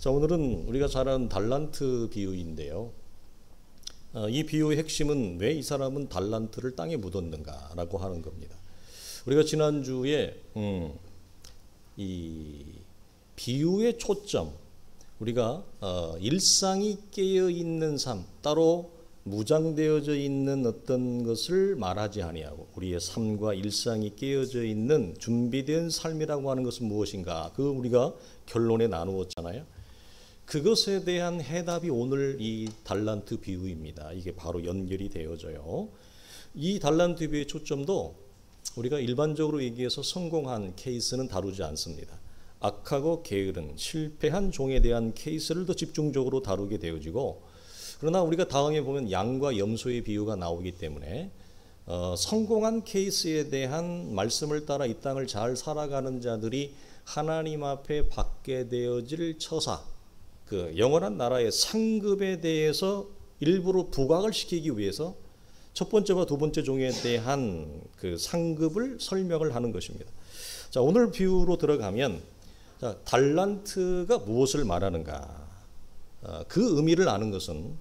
자, 오늘은 우리가 잘 아는 달란트 비유인데요. 이 비유의 핵심은 왜 이 사람은 달란트를 땅에 묻었는가라고 하는 겁니다. 우리가 지난주에 이 비유의 초점, 우리가 일상이 깨어 있는 삶, 따로 무장되어져 있는 어떤 것을 말하지 아니하고 우리의 삶과 일상이 깨어져 있는 준비된 삶이라고 하는 것은 무엇인가? 그 우리가 결론에 나누었잖아요. 그것에 대한 해답이 오늘 이 달란트 비유입니다. 이게 바로 연결이 되어져요. 이 달란트 비유의 초점도 우리가 일반적으로 얘기해서 성공한 케이스는 다루지 않습니다. 악하고 게으른 실패한 종에 대한 케이스를 더 집중적으로 다루게 되어지고, 그러나 우리가 다음에 보면 양과 염소의 비유가 나오기 때문에 성공한 케이스에 대한 말씀을 따라 이 땅을 잘 살아가는 자들이 하나님 앞에 받게 되어질 처사, 그 영원한 나라의 상급에 대해서 일부러 부각을 시키기 위해서 첫 번째와 두 번째 종에 대한 그 상급을 설명을 하는 것입니다. 자, 오늘 비유로 들어가면, 자, 달란트가 무엇을 말하는가? 그 의미를 아는 것은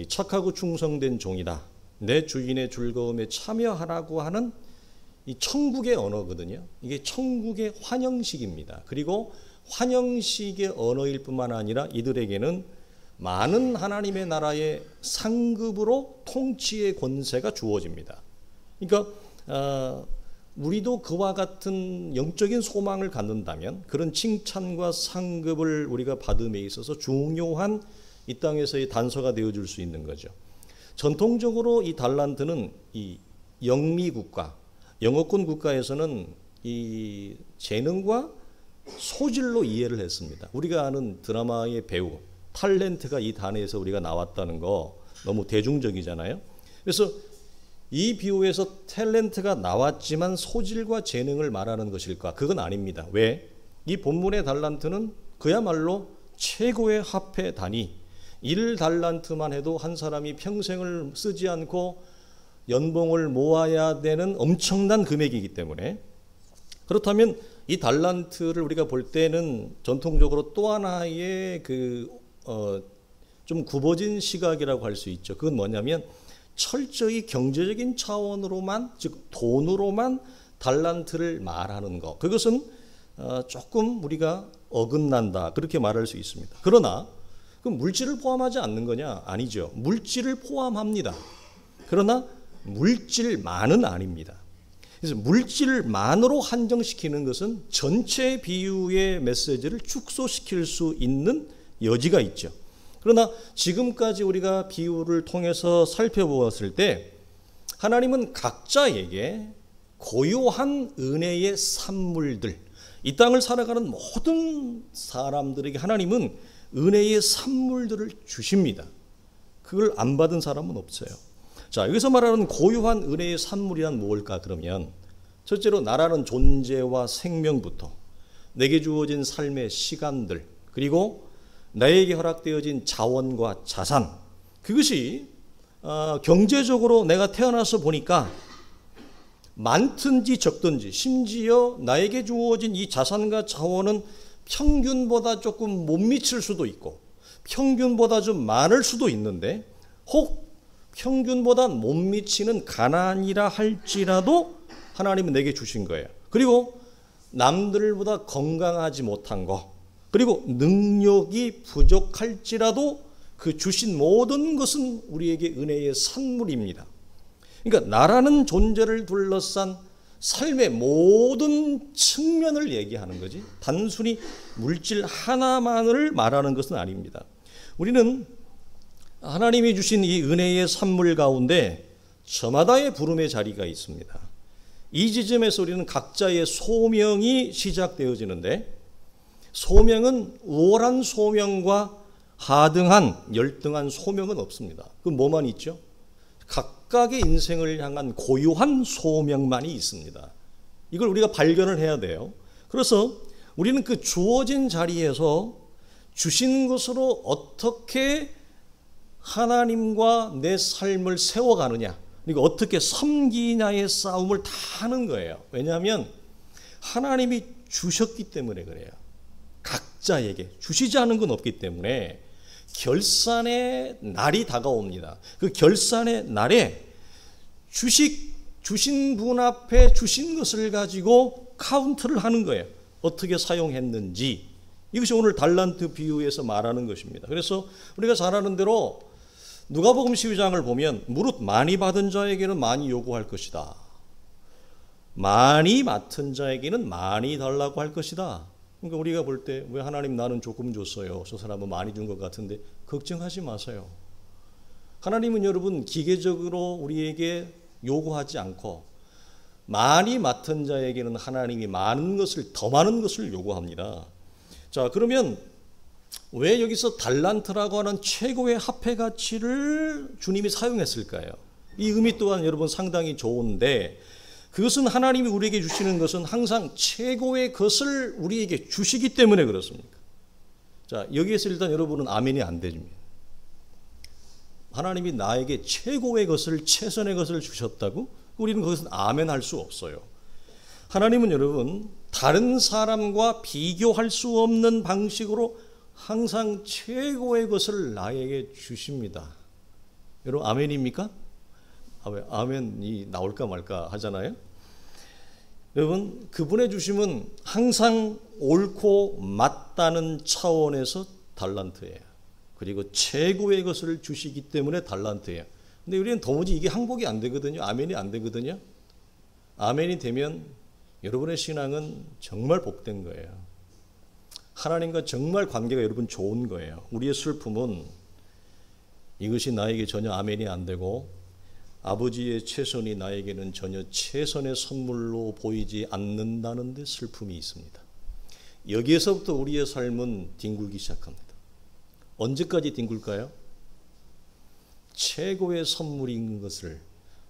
착하고 충성된 종이다, 내 주인의 즐거움에 참여하라고 하는 이 천국의 언어거든요. 이게 천국의 환영식입니다. 그리고 환영식의 언어일 뿐만 아니라 이들에게는 많은 하나님의 나라의 상급으로 통치의 권세가 주어집니다. 그러니까 우리도 그와 같은 영적인 소망을 갖는다면 그런 칭찬과 상급을 우리가 받음에 있어서 중요한 이 땅에서의 단서가 되어줄 수 있는 거죠. 전통적으로 이 달란트는 이 영미국가, 영어권 국가에서는 이 재능과 소질로 이해를 했습니다. 우리가 아는 드라마의 배우 탤런트가 이 단어에서 우리가 나왔다는 거 너무 대중적이잖아요. 그래서 이 비유에서 탤런트가 나왔지만 소질과 재능을 말하는 것일까? 그건 아닙니다. 왜? 이 본문의 달란트는 그야말로 최고의 화폐 단위, 1달란트만 해도 한 사람이 평생을 쓰지 않고 연봉을 모아야 되는 엄청난 금액이기 때문에, 그렇다면 이 달란트를 우리가 볼 때는 전통적으로 또 하나의 좀 굽어진 시각이라고 할 수 있죠. 그건 뭐냐면 철저히 경제적인 차원으로만, 즉 돈으로만 달란트를 말하는 것, 그것은 조금 우리가 어긋난다, 그렇게 말할 수 있습니다. 그러나 그 물질을 포함하지 않는 거냐? 아니죠. 물질을 포함합니다. 그러나 물질만은 아닙니다. 그래서 물질만으로 한정시키는 것은 전체 비유의 메시지를 축소시킬 수 있는 여지가 있죠. 그러나 지금까지 우리가 비유를 통해서 살펴보았을 때 하나님은 각자에게 고요한 은혜의 산물들, 이 땅을 살아가는 모든 사람들에게 하나님은 은혜의 산물들을 주십니다. 그걸 안 받은 사람은 없어요. 자, 여기서 말하는 고요한 은혜의 산물이란 무엇일까? 그러면 첫째로 나라는 존재와 생명부터 내게 주어진 삶의 시간들, 그리고 나에게 허락되어진 자원과 자산, 그것이 경제적으로 내가 태어나서 보니까 많든지 적든지, 심지어 나에게 주어진 이 자산과 자원은 평균보다 조금 못 미칠 수도 있고 평균보다 좀 많을 수도 있는데, 혹 평균보다 못 미치는 가난이라 할지라도 하나님은 내게 주신 거예요. 그리고 남들보다 건강하지 못한 거, 그리고 능력이 부족할지라도 그 주신 모든 것은 우리에게 은혜의 산물입니다. 그러니까 나라는 존재를 둘러싼 삶의 모든 측면을 얘기하는 거지, 단순히 물질 하나만을 말하는 것은 아닙니다. 우리는 하나님이 주신 이 은혜의 산물 가운데 저마다의 부름의 자리가 있습니다. 이 지점에서 우리는 각자의 소명이 시작되어지는데, 소명은 우월한 소명과 하등한 열등한 소명은 없습니다. 그 뭐만 있죠? 각각의 인생을 향한 고유한 소명만이 있습니다. 이걸 우리가 발견을 해야 돼요. 그래서 우리는 그 주어진 자리에서 주신 것으로 어떻게 하나님과 내 삶을 세워가느냐, 그리고 어떻게 섬기냐의 싸움을 다 하는 거예요. 왜냐하면 하나님이 주셨기 때문에 그래요. 각자에게 주시지 않은 건 없기 때문에 결산의 날이 다가옵니다. 그 결산의 날에 주신 분 앞에 주신 것을 가지고 카운트를 하는 거예요. 어떻게 사용했는지. 이것이 오늘 달란트 비유에서 말하는 것입니다. 그래서 우리가 잘 아는 대로 누가복음 12장을 보면 무릇 많이 받은 자에게는 많이 요구할 것이다. 많이 맡은 자에게는 많이 달라고 할 것이다. 그러니까 우리가 볼 때 왜 하나님 나는 조금 줬어요. 저 사람은 많이 준 것 같은데 걱정하지 마세요. 하나님은 여러분 기계적으로 우리에게 요구하지 않고 많이 맡은 자에게는 하나님이 많은 것을 더 많은 것을 요구합니다. 자, 그러면 왜 여기서 달란트라고 하는 최고의 화폐 가치를 주님이 사용했을까요? 이 의미 또한 여러분 상당히 좋은데 그것은 하나님이 우리에게 주시는 것은 항상 최고의 것을 우리에게 주시기 때문에 그렇습니까? 자, 여기에서 일단 여러분은 아멘이 안 되십니다. 하나님이 나에게 최고의 것을 최선의 것을 주셨다고? 우리는 거기서 아멘 할 수 없어요. 하나님은 여러분 다른 사람과 비교할 수 없는 방식으로 항상 최고의 것을 나에게 주십니다. 여러분 아멘입니까? 왜 아멘이 나올까 말까 하잖아요. 여러분 그분의 주심은 항상 옳고 맞다는 차원에서 달란트예요. 그리고 최고의 것을 주시기 때문에 달란트예요. 근데 우리는 도무지 이게 항복이 안 되거든요. 아멘이 안 되거든요. 아멘이 되면 여러분의 신앙은 정말 복된 거예요. 하나님과 정말 관계가 여러분 좋은 거예요. 우리의 슬픔은 이것이 나에게 전혀 아멘이 안 되고 아버지의 최선이 나에게는 전혀 최선의 선물로 보이지 않는다는 데 슬픔이 있습니다. 여기에서부터 우리의 삶은 뒹굴기 시작합니다. 언제까지 뒹굴까요? 최고의 선물인 것을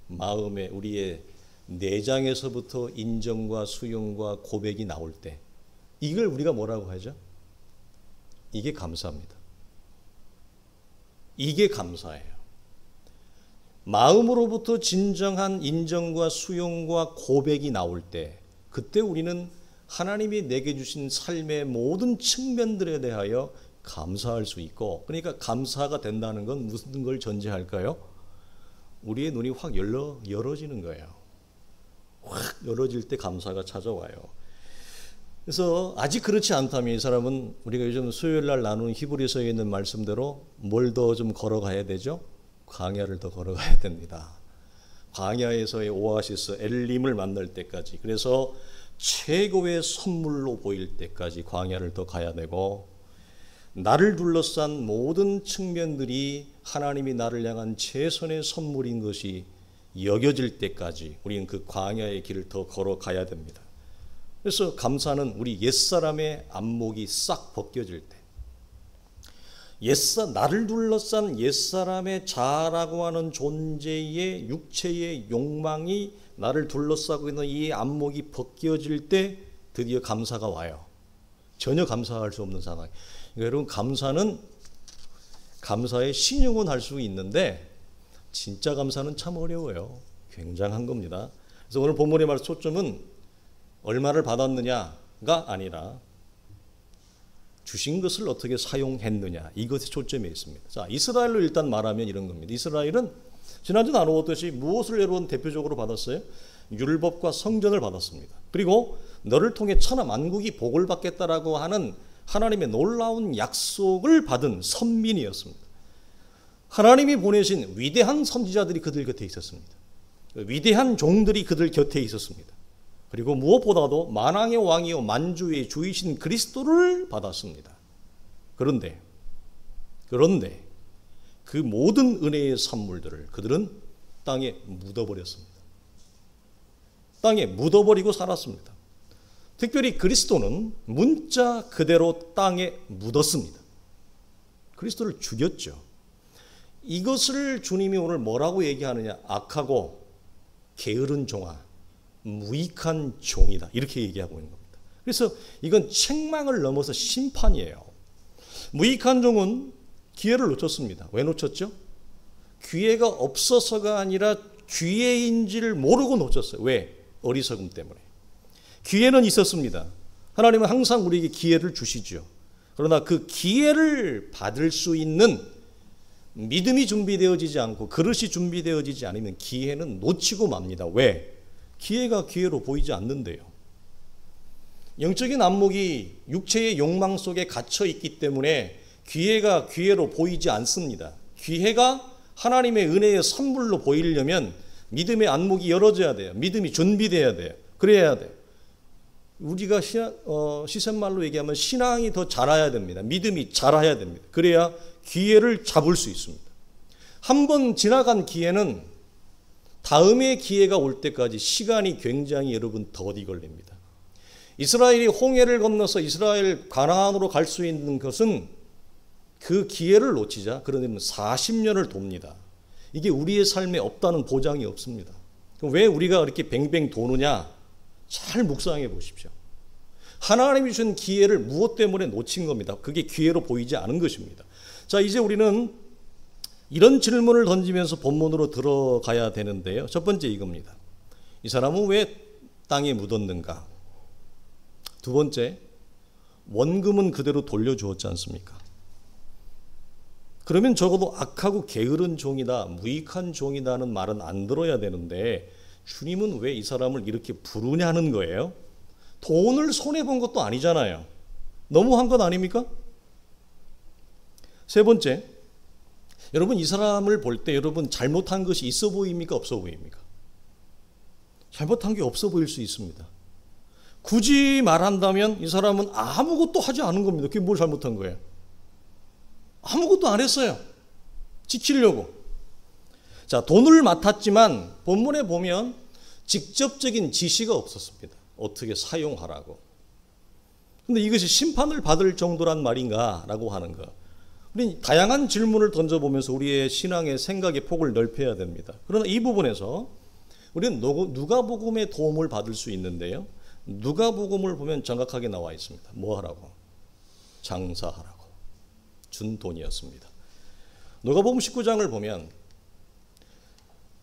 마음에 우리의 내장에서부터 인정과 수용과 고백이 나올 때 이걸 우리가 뭐라고 하죠? 이게 감사합니다. 이게 감사예요. 마음으로부터 진정한 인정과 수용과 고백이 나올 때 그때 우리는 하나님이 내게 주신 삶의 모든 측면들에 대하여 감사할 수 있고, 그러니까 감사가 된다는 건 무슨 걸 전제할까요? 우리의 눈이 확 열어지는 거예요. 확 열어질 때 감사가 찾아와요. 그래서 아직 그렇지 않다면 이 사람은 우리가 요즘 수요일 날 나누는 히브리서에 있는 말씀대로 뭘 더 좀 걸어가야 되죠? 광야를 더 걸어가야 됩니다. 광야에서의 오아시스 엘림을 만날 때까지, 그래서 최고의 선물로 보일 때까지 광야를 더 가야 되고, 나를 둘러싼 모든 측면들이 하나님이 나를 향한 최선의 선물인 것이 여겨질 때까지 우리는 그 광야의 길을 더 걸어가야 됩니다. 그래서 감사는 우리 옛사람의 안목이 싹 벗겨질 때, 나를 둘러싼 옛사람의 자아라고 하는 존재의 육체의 욕망이 나를 둘러싸고 있는 이 안목이 벗겨질 때 드디어 감사가 와요. 전혀 감사할 수 없는 상황. 그러니까 여러분 감사에 신용은 할 수 있는데 진짜 감사는 참 어려워요. 굉장한 겁니다. 그래서 오늘 본문의 말 초점은 얼마를 받았느냐가 아니라 주신 것을 어떻게 사용했느냐, 이것에 초점이 있습니다. 자, 이스라엘로 일단 말하면 이런 겁니다. 이스라엘은 지난주 나누었듯이 무엇을 여러분 대표적으로 받았어요? 율법과 성전을 받았습니다. 그리고 너를 통해 천하 만국이 복을 받겠다라고 하는 하나님의 놀라운 약속을 받은 선민이었습니다. 하나님이 보내신 위대한 선지자들이 그들 곁에 있었습니다. 위대한 종들이 그들 곁에 있었습니다. 그리고 무엇보다도 만왕의 왕이요 만주의 주이신 그리스도를 받았습니다. 그런데 그 모든 은혜의 산물들을 그들은 땅에 묻어버렸습니다. 땅에 묻어버리고 살았습니다. 특별히 그리스도는 문자 그대로 땅에 묻었습니다. 그리스도를 죽였죠. 이것을 주님이 오늘 뭐라고 얘기하느냐? 악하고 게으른 종아, 무익한 종이다, 이렇게 얘기하고 있는 겁니다. 그래서 이건 책망을 넘어서 심판이에요. 무익한 종은 기회를 놓쳤습니다. 왜 놓쳤죠? 기회가 없어서가 아니라 기회인지를 모르고 놓쳤어요. 왜? 어리석음 때문에. 기회는 있었습니다. 하나님은 항상 우리에게 기회를 주시죠. 그러나 그 기회를 받을 수 있는 믿음이 준비되어지지 않고 그릇이 준비되어지지 않으면 기회는 놓치고 맙니다. 왜? 기회가 기회로 보이지 않는데요. 영적인 안목이 육체의 욕망 속에 갇혀 있기 때문에 기회가 기회로 보이지 않습니다. 기회가 하나님의 은혜의 선물로 보이려면 믿음의 안목이 열어져야 돼요. 믿음이 준비돼야 돼요. 그래야 돼요. 우리가 시샘말로 얘기하면 신앙이 더 자라야 됩니다. 믿음이 자라야 됩니다. 그래야 기회를 잡을 수 있습니다. 한 번 지나간 기회는 다음의 기회가 올 때까지 시간이 굉장히 여러분 더디 걸립니다. 이스라엘이 홍해를 건너서 이스라엘 가나안으로 갈 수 있는 것은 그 기회를 놓치자 그러면 40년을 돕니다. 이게 우리의 삶에 없다는 보장이 없습니다. 그럼 왜 우리가 그렇게 뱅뱅 도느냐? 잘 묵상해 보십시오. 하나님이 주신 기회를 무엇 때문에 놓친 겁니다. 그게 기회로 보이지 않은 것입니다. 자, 이제 우리는 이런 질문을 던지면서 본문으로 들어가야 되는데요. 첫 번째 이겁니다. 이 사람은 왜 땅에 묻었는가? 두 번째, 원금은 그대로 돌려주었지 않습니까? 그러면 적어도 악하고 게으른 종이다, 무익한 종이다는 말은 안 들어야 되는데 주님은 왜 이 사람을 이렇게 부르냐는 거예요. 돈을 손해본 것도 아니잖아요. 너무한 것 아닙니까? 세 번째, 여러분 이 사람을 볼 때 여러분 잘못한 것이 있어 보입니까? 없어 보입니까? 잘못한 게 없어 보일 수 있습니다. 굳이 말한다면 이 사람은 아무것도 하지 않은 겁니다. 그게 뭘 잘못한 거예요? 아무것도 안 했어요. 지키려고. 자, 돈을 맡았지만 본문에 보면 직접적인 지시가 없었습니다. 어떻게 사용하라고. 근데 이것이 심판을 받을 정도란 말인가? 라고 하는 거. 우리 다양한 질문을 던져보면서 우리의 신앙의 생각의 폭을 넓혀야 됩니다. 그러나 이 부분에서 우리는 누가복음의 도움을 받을 수 있는데요. 누가복음을 보면 정확하게 나와 있습니다. 뭐 하라고? 장사하라고. 준 돈이었습니다. 누가복음 19장을 보면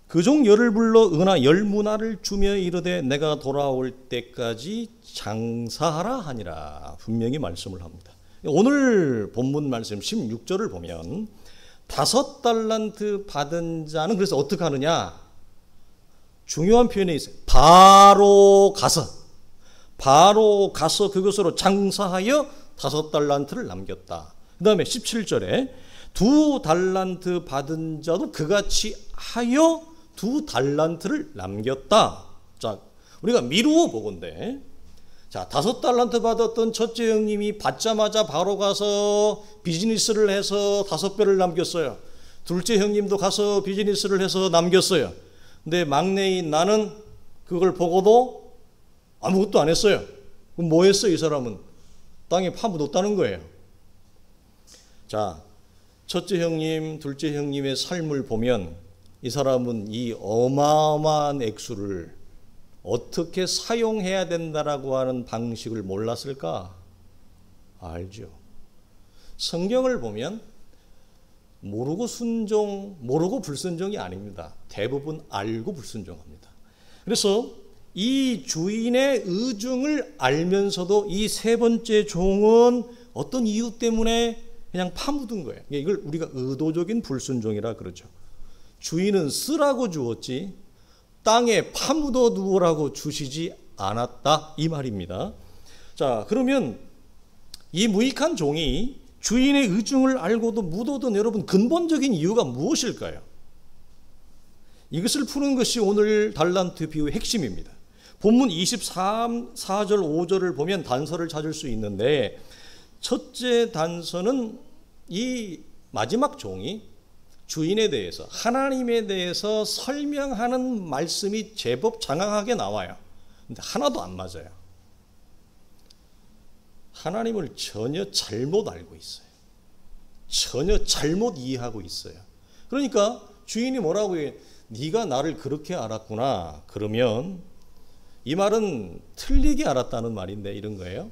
그 종 열을 불러 은하 10문화를 주며 이르되 내가 돌아올 때까지 장사하라 하니라 분명히 말씀을 합니다. 오늘 본문 말씀 16절을 보면 5달란트 받은 자는 그래서 어떻게 하느냐? 중요한 표현이 있어요. 바로 가서 그것으로 장사하여 5달란트를 남겼다. 그 다음에 17절에 2달란트 받은 자도 그같이 하여 2달란트를 남겼다. 자, 우리가 미루어 보건대. 자, 5달란트 받았던 첫째 형님이 받자마자 바로 가서 비즈니스를 해서 5배를 남겼어요. 둘째 형님도 가서 비즈니스를 해서 남겼어요. 근데 막내인 나는 그걸 보고도 아무것도 안 했어요. 그럼 뭐 했어요, 이 사람은? 땅에 파묻었다는 거예요. 자, 첫째 형님, 둘째 형님의 삶을 보면 이 사람은 이 어마어마한 액수를 어떻게 사용해야 된다라고 하는 방식을 몰랐을까? 알죠. 성경을 보면 모르고 순종, 모르고 불순종이 아닙니다. 대부분 알고 불순종합니다. 그래서 이 주인의 의중을 알면서도 이 세 번째 종은 어떤 이유 때문에 그냥 파묻은 거예요. 이걸 우리가 의도적인 불순종이라 그러죠. 주인은 쓰라고 주었지 땅에 파묻어 두으라고 주시지 않았다 이 말입니다. 자, 그러면 이 무익한 종이 주인의 의중을 알고도 묻어둔 여러분 근본적인 이유가 무엇일까요? 이것을 푸는 것이 오늘 달란트 비유의 핵심입니다. 본문 24절 5절을 보면 단서를 찾을 수 있는데 첫째 단서는 이 마지막 종이 주인에 대해서 하나님에 대해서 설명하는 말씀이 제법 장황하게 나와요. 근데 하나도 안 맞아요. 하나님을 전혀 잘못 알고 있어요. 전혀 잘못 이해하고 있어요. 그러니까 주인이 뭐라고 해요? 네가 나를 그렇게 알았구나. 그러면 이 말은 틀리게 알았다는 말인데 이런 거예요.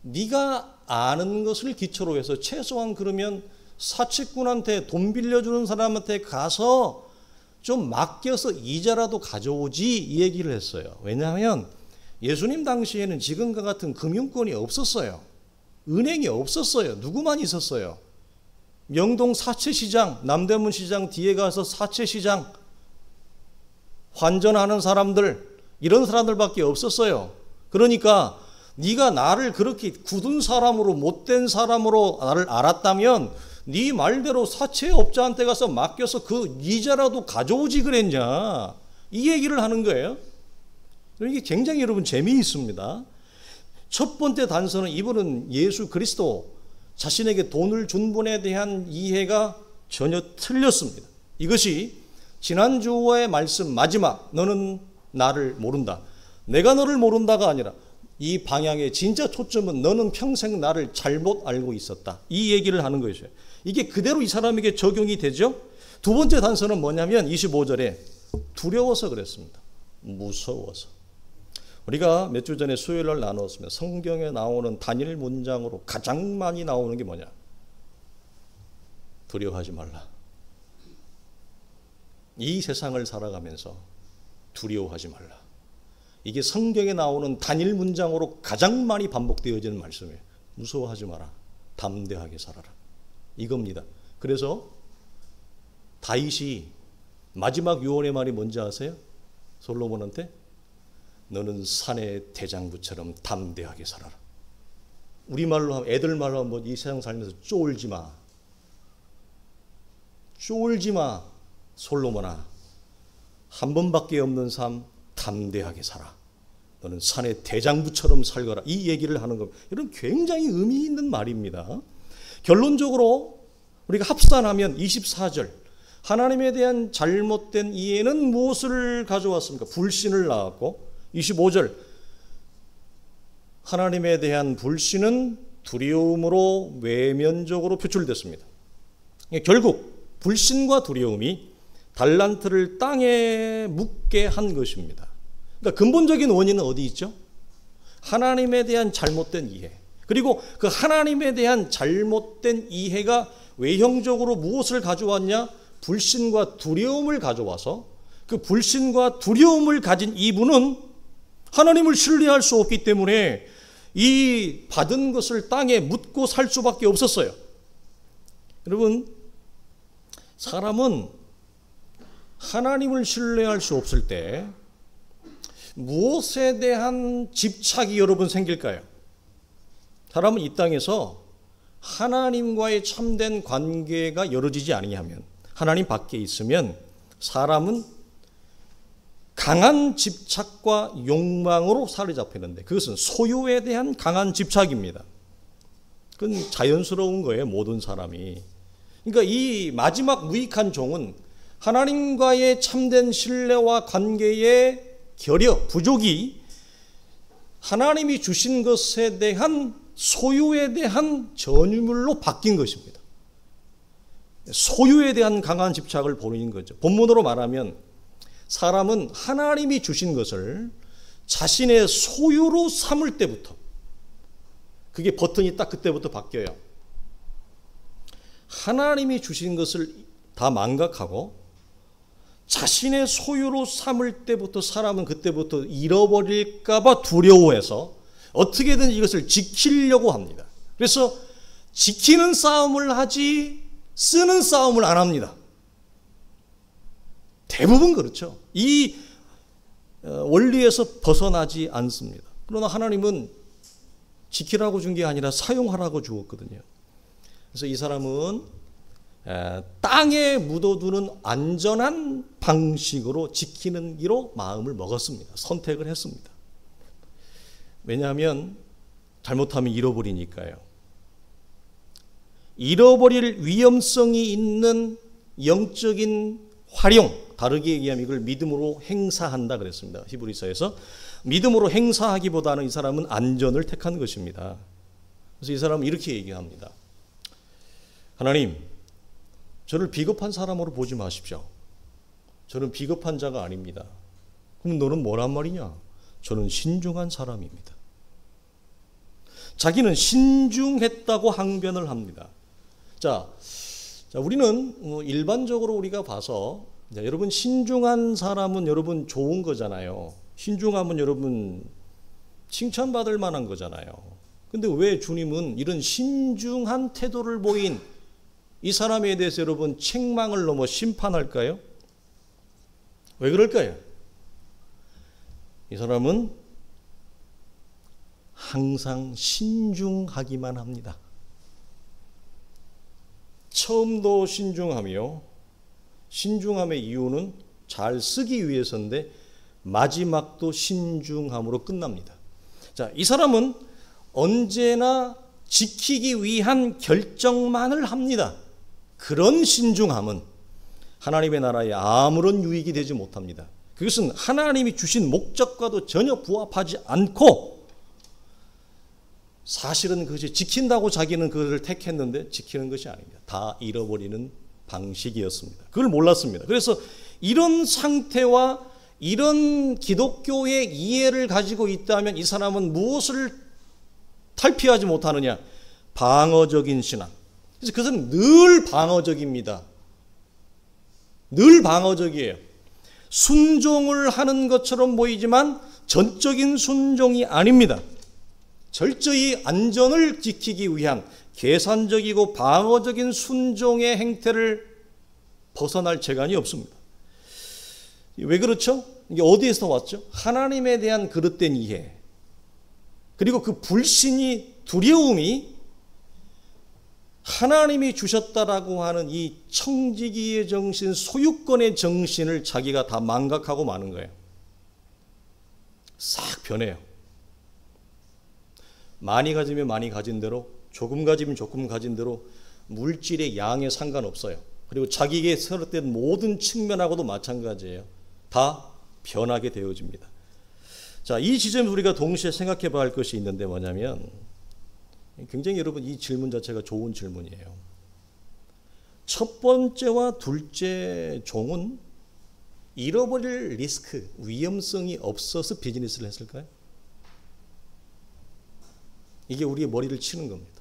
네가 아는 것을 기초로 해서 최소한 그러면 사채꾼한테 돈 빌려주는 사람한테 가서 좀 맡겨서 이자라도 가져오지 이 얘기를 했어요. 왜냐하면 예수님 당시에는 지금과 같은 금융권이 없었어요. 은행이 없었어요. 누구만 있었어요. 명동 사채시장, 남대문 시장 뒤에 가서 사채시장 환전하는 사람들, 이런 사람들밖에 없었어요. 그러니까 네가 나를 그렇게 굳은 사람으로, 못된 사람으로 나를 알았다면 네 말대로 사채업자한테 가서 맡겨서 그 이자라도 가져오지 그랬냐, 이 얘기를 하는 거예요. 이게 굉장히 여러분 재미있습니다. 첫 번째 단서는 이분은 예수 그리스도 자신에게 돈을 준 분에 대한 이해가 전혀 틀렸습니다. 이것이 지난주의 말씀 마지막, 너는 나를 모른다, 내가 너를 모른다가 아니라 이 방향의 진짜 초점은 너는 평생 나를 잘못 알고 있었다, 이 얘기를 하는 것이에요. 이게 그대로 이 사람에게 적용이 되죠. 두 번째 단서는 뭐냐면 25절에 두려워서 그랬습니다. 무서워서. 우리가 몇 주 전에 수요일날 나누었으면 성경에 나오는 단일 문장으로 가장 많이 나오는 게 뭐냐? 두려워하지 말라. 이 세상을 살아가면서 두려워하지 말라. 이게 성경에 나오는 단일 문장으로 가장 많이 반복되어지는 말씀이에요. 무서워하지 마라. 담대하게 살아라. 이겁니다. 그래서 다윗이 마지막 유언의 말이 뭔지 아세요? 솔로몬한테 너는 산의 대장부처럼 담대하게 살아라. 우리말로 하면, 애들 말로 하면 이 세상 살면서 쫄지 마. 쫄지 마. 솔로몬아, 한 번밖에 없는 삶 담대하게 살아. 너는 산의 대장부처럼 살거라. 이 얘기를 하는 겁니다. 이런 굉장히 의미 있는 말입니다. 결론적으로 우리가 합산하면 24절, 하나님에 대한 잘못된 이해는 무엇을 가져왔습니까? 불신을 낳았고, 25절, 하나님에 대한 불신은 두려움으로 외면적으로 표출됐습니다. 결국 불신과 두려움이 달란트를 땅에 묻게 한 것입니다. 그러니까 근본적인 원인은 어디 있죠? 하나님에 대한 잘못된 이해. 그리고 그 하나님에 대한 잘못된 이해가 외형적으로 무엇을 가져왔냐? 불신과 두려움을 가져와서 그 불신과 두려움을 가진 이분은 하나님을 신뢰할 수 없기 때문에 이 받은 것을 땅에 묻고 살 수밖에 없었어요. 여러분, 사람은 하나님을 신뢰할 수 없을 때 무엇에 대한 집착이 여러분 생길까요? 사람은 이 땅에서 하나님과의 참된 관계가 이루어지지 아니하면, 하나님 밖에 있으면 사람은 강한 집착과 욕망으로 사로잡히는데, 그것은 소유에 대한 강한 집착입니다. 그건 자연스러운 거예요, 모든 사람이. 그러니까 이 마지막 무익한 종은 하나님과의 참된 신뢰와 관계의 결여, 부족이 하나님이 주신 것에 대한 소유에 대한 전유물로 바뀐 것입니다. 소유에 대한 강한 집착을 보이는 거죠. 본문으로 말하면 사람은 하나님이 주신 것을 자신의 소유로 삼을 때부터, 그게 버튼이 딱 그때부터 바뀌어요. 하나님이 주신 것을 다 망각하고 자신의 소유로 삼을 때부터 사람은 그때부터 잃어버릴까 봐 두려워해서 어떻게든 이것을 지키려고 합니다. 그래서 지키는 싸움을 하지 쓰는 싸움을 안 합니다. 대부분 그렇죠. 이 원리에서 벗어나지 않습니다. 그러나 하나님은 지키라고 준 게 아니라 사용하라고 주었거든요. 그래서 이 사람은 땅에 묻어두는 안전한 방식으로 지키는 기로 마음을 먹었습니다. 선택을 했습니다. 왜냐하면 잘못하면 잃어버리니까요. 잃어버릴 위험성이 있는 영적인 활용, 다르게 얘기하면 이걸 믿음으로 행사한다 그랬습니다. 히브리서에서 믿음으로 행사하기보다는 이 사람은 안전을 택한 것입니다. 그래서 이 사람은 이렇게 얘기합니다. 하나님, 저를 비겁한 사람으로 보지 마십시오. 저는 비겁한 자가 아닙니다. 그럼 너는 뭐란 말이냐? 저는 신중한 사람입니다. 자기는 신중했다고 항변을 합니다. 자, 우리는 일반적으로 우리가 봐서, 여러분 신중한 사람은 여러분 좋은 거잖아요. 신중하면 여러분 칭찬받을 만한 거잖아요. 근데 왜 주님은 이런 신중한 태도를 보인 이 사람에 대해서 여러분 책망을 넘어 심판할까요? 왜 그럴까요? 이 사람은 항상 신중하기만 합니다. 처음도 신중하며 신중함의 이유는 잘 쓰기 위해서인데 마지막도 신중함으로 끝납니다. 자, 이 사람은 언제나 지키기 위한 결정만을 합니다. 그런 신중함은 하나님의 나라에 아무런 유익이 되지 못합니다. 그것은 하나님이 주신 목적과도 전혀 부합하지 않고 사실은 그것이 지킨다고 자기는 그것을 택했는데 지키는 것이 아닙니다. 다 잃어버리는 방식이었습니다. 그걸 몰랐습니다. 그래서 이런 상태와 이런 기독교의 이해를 가지고 있다면 이 사람은 무엇을 탈피하지 못하느냐? 방어적인 신앙. 그래서 그것은 늘 방어적입니다. 늘 방어적이에요. 순종을 하는 것처럼 보이지만 전적인 순종이 아닙니다. 철저히 안전을 지키기 위한 계산적이고 방어적인 순종의 행태를 벗어날 재간이 없습니다. 왜 그렇죠? 이게 어디에서 왔죠? 하나님에 대한 그릇된 이해, 그리고 그 불신이, 두려움이 하나님이 주셨다라고 하는 이 청지기의 정신, 소유권의 정신을 자기가 다 망각하고 마는 거예요. 싹 변해요. 많이 가지면 많이 가진 대로, 조금 가지면 조금 가진 대로 물질의 양에 상관없어요. 그리고 자기에게 서렸던 모든 측면하고도 마찬가지예요. 다 변하게 되어집니다. 자, 이 지점에 우리가 동시에 생각해 봐야 할 것이 있는데 뭐냐면, 굉장히 여러분 이 질문 자체가 좋은 질문이에요. 첫 번째와 둘째 종은 잃어버릴 리스크, 위험성이 없어서 비즈니스를 했을까요? 이게 우리의 머리를 치는 겁니다.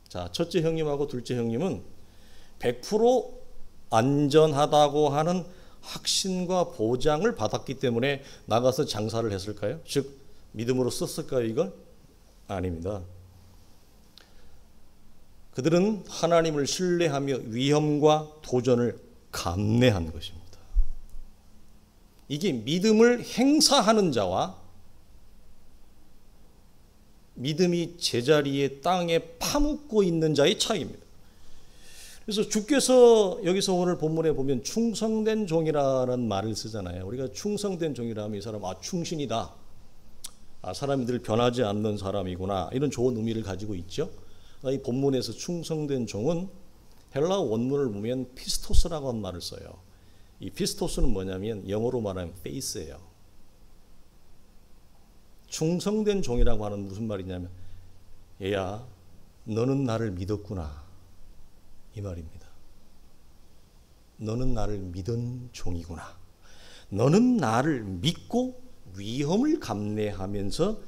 자, 첫째 형님하고 둘째 형님은 100% 안전하다고 하는 확신과 보장을 받았기 때문에 나가서 장사를 했을까요? 즉 믿음으로 썼을까요? 이걸? 아닙니다. 그들은 하나님을 신뢰하며 위험과 도전을 감내한 것입니다. 이게 믿음을 행사하는 자와 믿음이 제자리에 땅에 파묻고 있는 자의 차이입니다. 그래서 주께서 여기서 오늘 본문에 보면 충성된 종이라는 말을 쓰잖아요. 우리가 충성된 종이라면 이 사람 충신이다. 사람들 변하지 않는 사람이구나. 이런 좋은 의미를 가지고 있죠. 이 본문에서 충성된 종은 헬라어 원문을 보면 피스토스라고 하는 말을 써요. 이 피스토스는 뭐냐면 영어로 말하면 페이스예요. 충성된 종이라고 하는 무슨 말이냐면, 얘야, 너는 나를 믿었구나, 이 말입니다. 너는 나를 믿은 종이구나. 너는 나를 믿고 위험을 감내하면서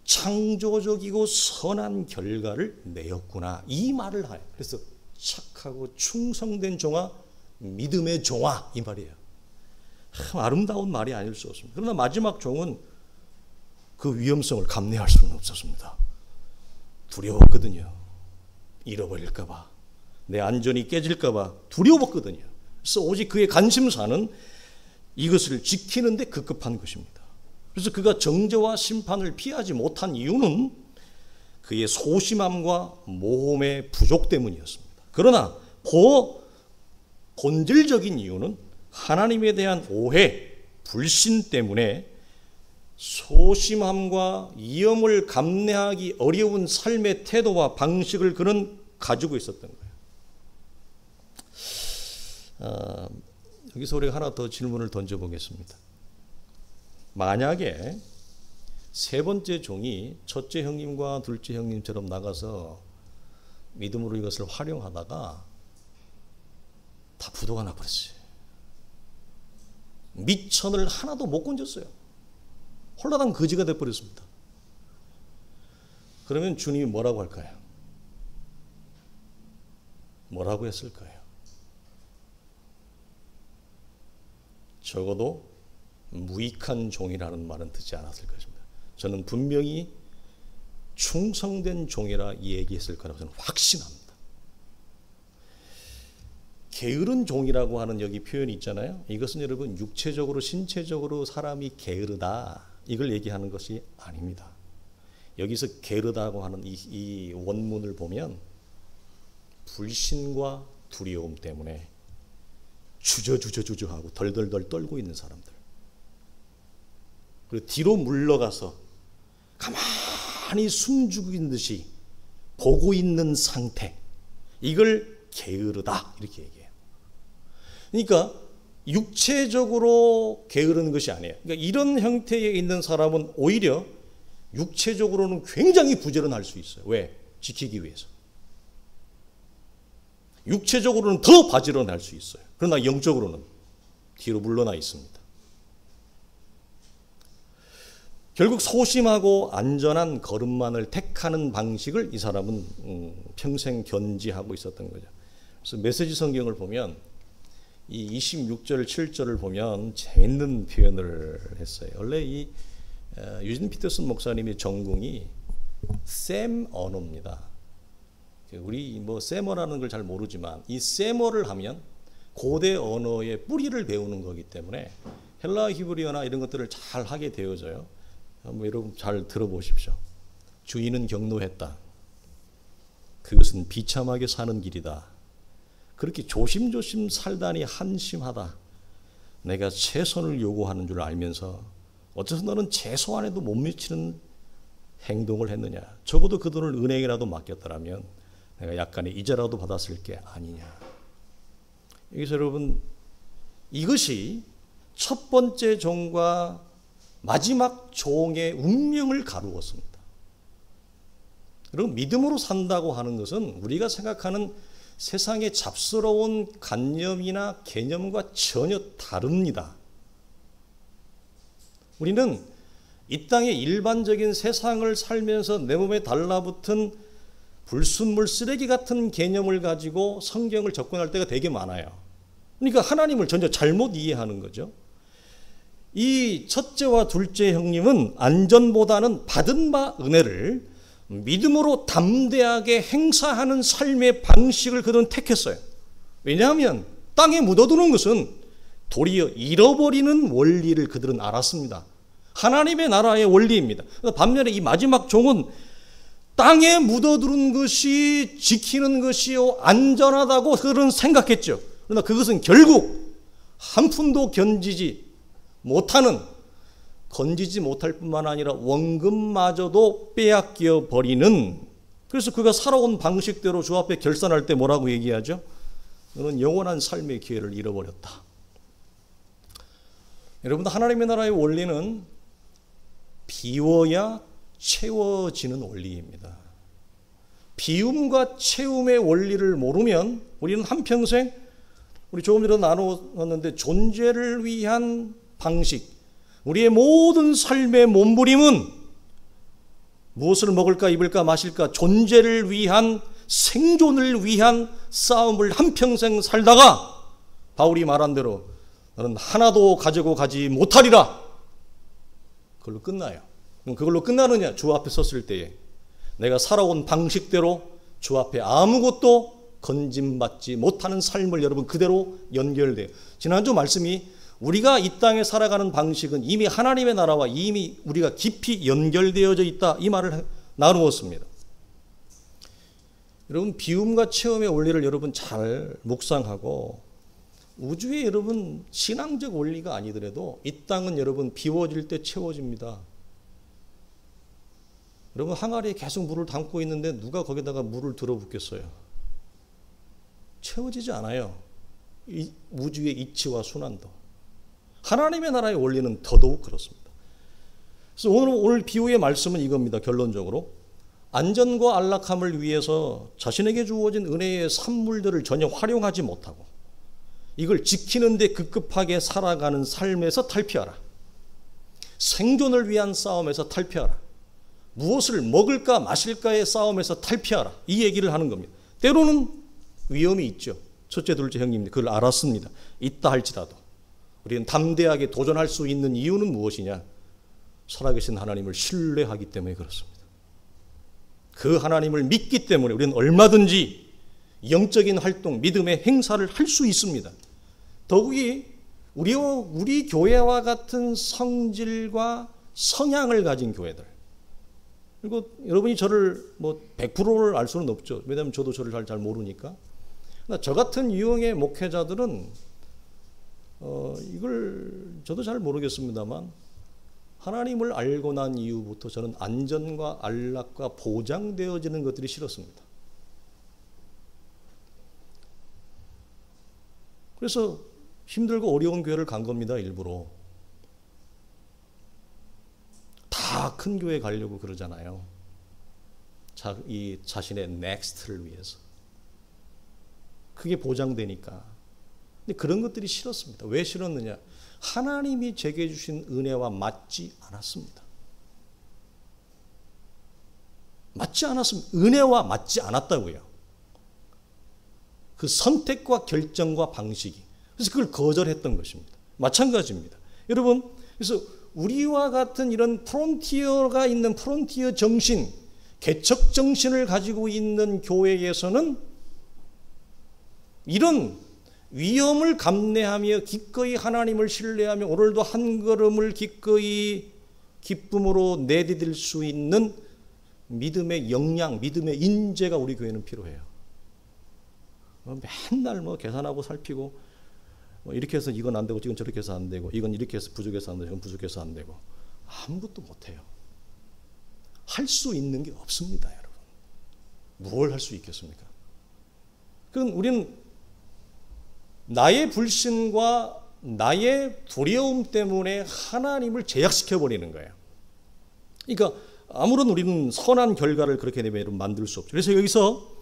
창조적이고 선한 결과를 내었구나, 이 말을 해요. 그래서 착하고 충성된 종아, 믿음의 종아, 이 말이에요. 참 아름다운 말이 아닐 수 없습니다. 그러나 마지막 종은 그 위험성을 감내할 수는 없었습니다. 두려웠거든요. 잃어버릴까 봐, 내 안전이 깨질까 봐 두려웠거든요. 그래서 오직 그의 관심사는 이것을 지키는 데 급급한 것입니다. 그래서 그가 정죄와 심판을 피하지 못한 이유는 그의 소심함과 모험의 부족 때문이었습니다. 그러나 그 본질적인 이유는 하나님에 대한 오해, 불신 때문에 소심함과 위험을 감내하기 어려운 삶의 태도와 방식을 그는 가지고 있었던 거예요. 여기서 우리가 하나 더 질문을 던져보겠습니다. 만약에 세 번째 종이 첫째 형님과 둘째 형님처럼 나가서 믿음으로 이것을 활용하다가 다 부도가 나버렸어요. 미천을 하나도 못 건졌어요. 홀라당 거지가 돼버렸습니다. 그러면 주님이 뭐라고 할까요? 뭐라고 했을까요? 적어도 무익한 종이라는 말은 듣지 않았을 것입니다. 저는 분명히 충성된 종이라 얘기했을 거라고 저는 확신합니다. 게으른 종이라고 하는 여기 표현이 있잖아요. 이것은 여러분 육체적으로 신체적으로 사람이 게으르다 이걸 얘기하는 것이 아닙니다. 여기서 게으르다고 하는 이 원문을 보면 불신과 두려움 때문에 주저하고 덜덜덜 떨고 있는 사람들, 그리고 뒤로 물러가서 가만히 숨죽인 듯이 보고 있는 상태, 이걸 게으르다 이렇게 얘기해요. 그러니까 육체적으로 게으른 것이 아니에요. 그러니까 이런 형태에 있는 사람은 오히려 육체적으로는 굉장히 부지런할 수 있어요. 왜? 지키기 위해서. 육체적으로는 더 부지런할 수 있어요. 그러나 영적으로는 뒤로 물러나 있습니다. 결국 소심하고 안전한 걸음만을 택하는 방식을 이 사람은 평생 견지하고 있었던 거죠. 그래서 메시지 성경을 보면 이 26절 7절을 보면 재밌는 표현을 했어요. 원래 이 유진 피터슨 목사님의 전공이 셈 언어입니다. 우리 뭐 세머라는 걸 잘 모르지만 이 세머를 하면 고대 언어의 뿌리를 배우는 거기 때문에 헬라 히브리어나 이런 것들을 잘 하게 되어져요. 한번 여러분 잘 들어보십시오. 주인은 경노했다. 그것은 비참하게 사는 길이다. 그렇게 조심조심 살다니 한심하다. 내가 최선을 요구하는 줄 알면서 어째서 너는 최소한에도 못 미치는 행동을 했느냐. 적어도 그 돈을 은행이라도 맡겼더라면 내가 약간의 이자라도 받았을 게 아니냐. 여기서 여러분 이것이 첫 번째 종과 마지막 종의 운명을 가루었습니다. 여러분 믿음으로 산다고 하는 것은 우리가 생각하는 세상의 잡스러운 관념이나 개념과 전혀 다릅니다. 우리는 이 땅의 일반적인 세상을 살면서 내 몸에 달라붙은 불순물 쓰레기 같은 개념을 가지고 성경을 접근할 때가 되게 많아요. 그러니까 하나님을 전혀 잘못 이해하는 거죠. 이 첫째와 둘째 형님은 안전보다는 받은 바 은혜를 믿음으로 담대하게 행사하는 삶의 방식을 그들은 택했어요. 왜냐하면 땅에 묻어두는 것은 도리어 잃어버리는 원리를 그들은 알았습니다. 하나님의 나라의 원리입니다. 반면에 이 마지막 종은 땅에 묻어두는 것이 지키는 것이요 안전하다고 그들은 생각했죠. 그러나 그것은 결국 한 푼도 건지지 못할 뿐만 아니라 원금마저도 빼앗겨 버리는, 그래서 그가 살아온 방식대로 주 앞에 결산할 때 뭐라고 얘기하죠? 너는 영원한 삶의 기회를 잃어버렸다. 여러분, 하나님의 나라의 원리는 비워야 채워지는 원리입니다. 비움과 채움의 원리를 모르면 우리는 한평생, 우리 조금 전에 나누었는데 존재를 위한 방식, 우리의 모든 삶의 몸부림은 무엇을 먹을까 입을까 마실까 존재를 위한, 생존을 위한 싸움을 한평생 살다가 바울이 말한 대로 너는 하나도 가지고 가지 못하리라. 그걸로 끝나요. 그럼 그걸로 끝나느냐? 주 앞에 섰을 때에 내가 살아온 방식대로 주 앞에 아무것도 건짐받지 못하는 삶을 여러분 그대로 연결돼요. 지난주 말씀이 우리가 이 땅에 살아가는 방식은 이미 하나님의 나라와 이미 우리가 깊이 연결되어져 있다, 이 말을 나누었습니다. 여러분, 비움과 체험의 원리를 여러분 잘 묵상하고, 우주의 여러분 신앙적 원리가 아니더라도 이 땅은 여러분 비워질 때 채워집니다. 여러분, 항아리에 계속 물을 담고 있는데 누가 거기다가 물을 들어붓겠어요? 채워지지 않아요. 이 우주의 이치와 순환도. 하나님의 나라의 원리는 더더욱 그렇습니다. 그래서 오늘 비유의 말씀은 이겁니다. 결론적으로 안전과 안락함을 위해서 자신에게 주어진 은혜의 산물들을 전혀 활용하지 못하고 이걸 지키는 데 급급하게 살아가는 삶에서 탈피하라. 생존을 위한 싸움에서 탈피하라. 무엇을 먹을까 마실까의 싸움에서 탈피하라. 이 얘기를 하는 겁니다. 때로는 위험이 있죠. 첫째, 둘째 형님들 그걸 알았습니다. 있다 할지라도 우리는 담대하게 도전할 수 있는 이유는 무엇이냐? 살아계신 하나님을 신뢰하기 때문에 그렇습니다. 그 하나님을 믿기 때문에 우리는 얼마든지 영적인 활동, 믿음의 행사를 할 수 있습니다. 더욱이 우리 교회와 같은 성질과 성향을 가진 교회들. 그리고 여러분이 저를 100%를 알 수는 없죠. 왜냐하면 저도 저를 잘 모르니까. 그러나 저 같은 유형의 목회자들은 이걸 저도 잘 모르겠습니다만 하나님을 알고 난 이후부터 저는 안전과 안락과 보장되어지는 것들이 싫었습니다. 그래서 힘들고 어려운 교회를 간 겁니다. 일부러. 다 큰 교회 가려고 그러잖아요. 이 자신의 넥스트를 위해서. 그게 보장되니까. 근데 그런 것들이 싫었습니다. 왜 싫었느냐? 하나님이 제게 주신 은혜와 맞지 않았습니다. 맞지 않았습니다. 은혜와 맞지 않았다고요. 그 선택과 결정과 방식이. 그래서 그걸 거절했던 것입니다. 마찬가지입니다. 여러분, 그래서 우리와 같은 이런 프론티어가 있는 프론티어 정신, 개척 정신을 가지고 있는 교회에서는 이런 위험을 감내하며 기꺼이 하나님을 신뢰하며 오늘도 한 걸음을 기꺼이 기쁨으로 내디딜 수 있는 믿음의 역량, 믿음의 인재가 우리 교회는 필요해요. 맨날 계산하고 살피고 이렇게 해서 이건 안 되고 이건 저렇게 해서 안 되고 이건 이렇게 해서 부족해서 안 되고 이건 부족해서 안 되고 아무것도 못해요. 할 수 있는 게 없습니다, 여러분. 뭘 할 수 있겠습니까? 그건 우리는 나의 불신과 나의 두려움 때문에 하나님을 제약시켜버리는 거예요. 그러니까 아무런 우리는 선한 결과를 그렇게 되면 만들 수 없죠. 그래서 여기서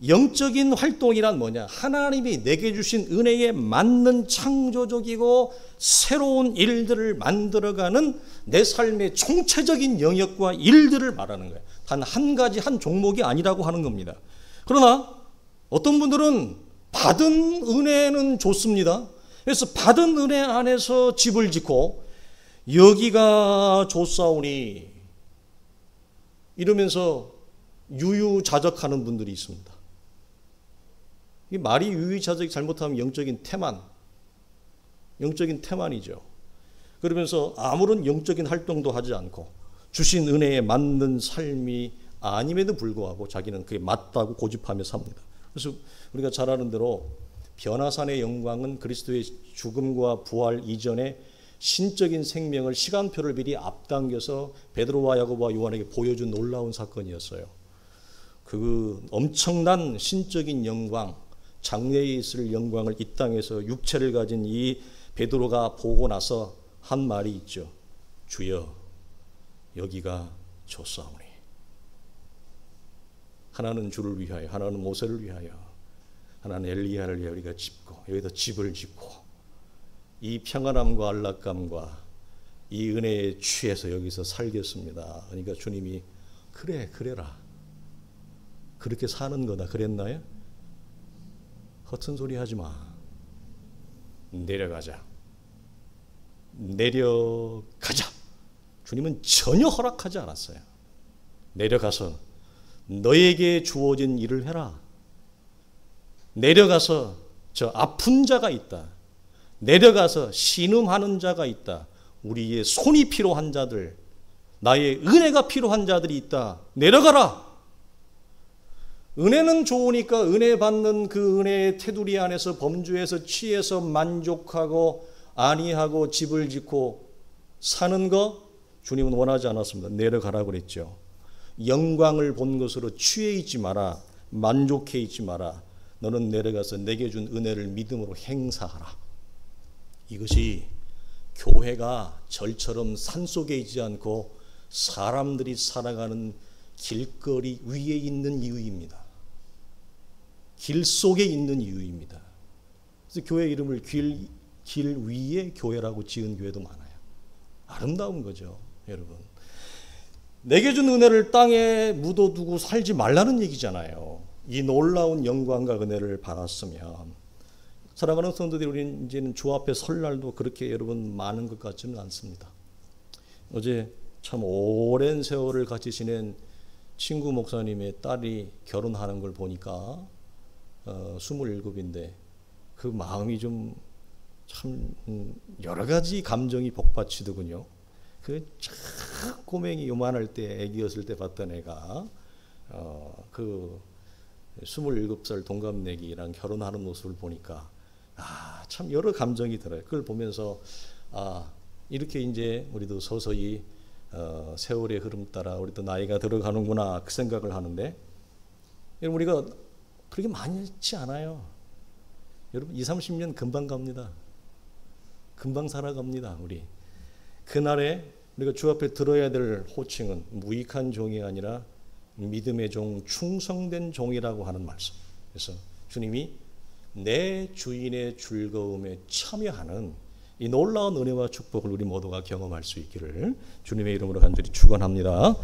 영적인 활동이란 뭐냐? 하나님이 내게 주신 은혜에 맞는 창조적이고 새로운 일들을 만들어가는 내 삶의 총체적인 영역과 일들을 말하는 거예요. 단 한 가지 한 종목이 아니라고 하는 겁니다. 그러나 어떤 분들은 받은 은혜는 좋습니다. 그래서 받은 은혜 안에서 집을 짓고 여기가 좋사오니 이러면서 유유자적하는 분들이 있습니다. 이 말이 유유자적이 잘못하면 영적인 태만이죠. 그러면서 아무런 영적인 활동도 하지 않고 주신 은혜에 맞는 삶이 아님에도 불구하고 자기는 그게 맞다고 고집하며 삽니다. 그래서 우리가 잘 아는 대로 변화산의 영광은 그리스도의 죽음과 부활 이전에 신적인 생명을 시간표를 미리 앞당겨서 베드로와 야고보와 요한에게 보여준 놀라운 사건이었어요. 그 엄청난 신적인 영광, 장래에 있을 영광을 이 땅에서 육체를 가진 이 베드로가 보고 나서 한 말이 있죠. 주여, 여기가 좋사오니. 하나는 주를 위하여, 하나는 모세를 위하여, 하나는 엘리야를 위하여 우리가 짓고 여기다 집을 짓고 이 평안함과 안락감과 이 은혜에 취해서 여기서 살겠습니다. 그러니까 주님이 그래라. 그렇게 사는 거다 그랬나요? 허튼 소리 하지 마. 내려가자. 주님은 전혀 허락하지 않았어요. 내려가서 너에게 주어진 일을 해라. 내려가서 저 아픈 자가 있다. 내려가서 신음하는 자가 있다. 우리의 손이 필요한 자들, 나의 은혜가 필요한 자들이 있다. 내려가라. 은혜는 좋으니까 은혜 받는 그 은혜의 테두리 안에서 범주에서 취해서 만족하고 안위하고 집을 짓고 사는 거 주님은 원하지 않았습니다. 내려가라고 그랬죠. 영광을 본 것으로 취해 있지 마라. 만족해 있지 마라. 너는 내려가서 내게 준 은혜를 믿음으로 행사하라. 이것이 교회가 절처럼 산속에 있지 않고 사람들이 살아가는 길거리 위에 있는 이유입니다. 길 속에 있는 이유입니다. 그래서 교회 이름을 길 위에 교회라고 지은 교회도 많아요. 아름다운 거죠, 여러분. 내게 준 은혜를 땅에 묻어두고 살지 말라는 얘기잖아요. 이 놀라운 영광과 은혜를 받았으면. 사랑하는 성도들이 우리는 이제는 주 앞에 설 날도 그렇게 여러분 많은 것 같지는 않습니다. 어제 참 오랜 세월을 같이 지낸 친구 목사님의 딸이 결혼하는 걸 보니까 27인데 그 마음이 좀 참 여러 가지 감정이 복받치더군요. 그 참 꼬맹이 요만할 때 애기였을 때 봤던 애가 그 27살 동갑내기랑 결혼하는 모습을 보니까 참 여러 감정이 들어요. 그걸 보면서 이렇게 이제 우리도 서서히 세월의 흐름 따라 우리도 나이가 들어가는구나 그 생각을 하는데, 여러분 우리가 그렇게 많지 않아요. 여러분 20, 30년 금방 갑니다. 금방 살아갑니다. 우리 그날에 우리가 주 앞에 들어야 될 호칭은 무익한 종이 아니라 믿음의 종, 충성된 종이라고 하는 말씀. 그래서 주님이 내 주인의 즐거움에 참여하는 이 놀라운 은혜와 축복을 우리 모두가 경험할 수 있기를 주님의 이름으로 간절히 축원합니다.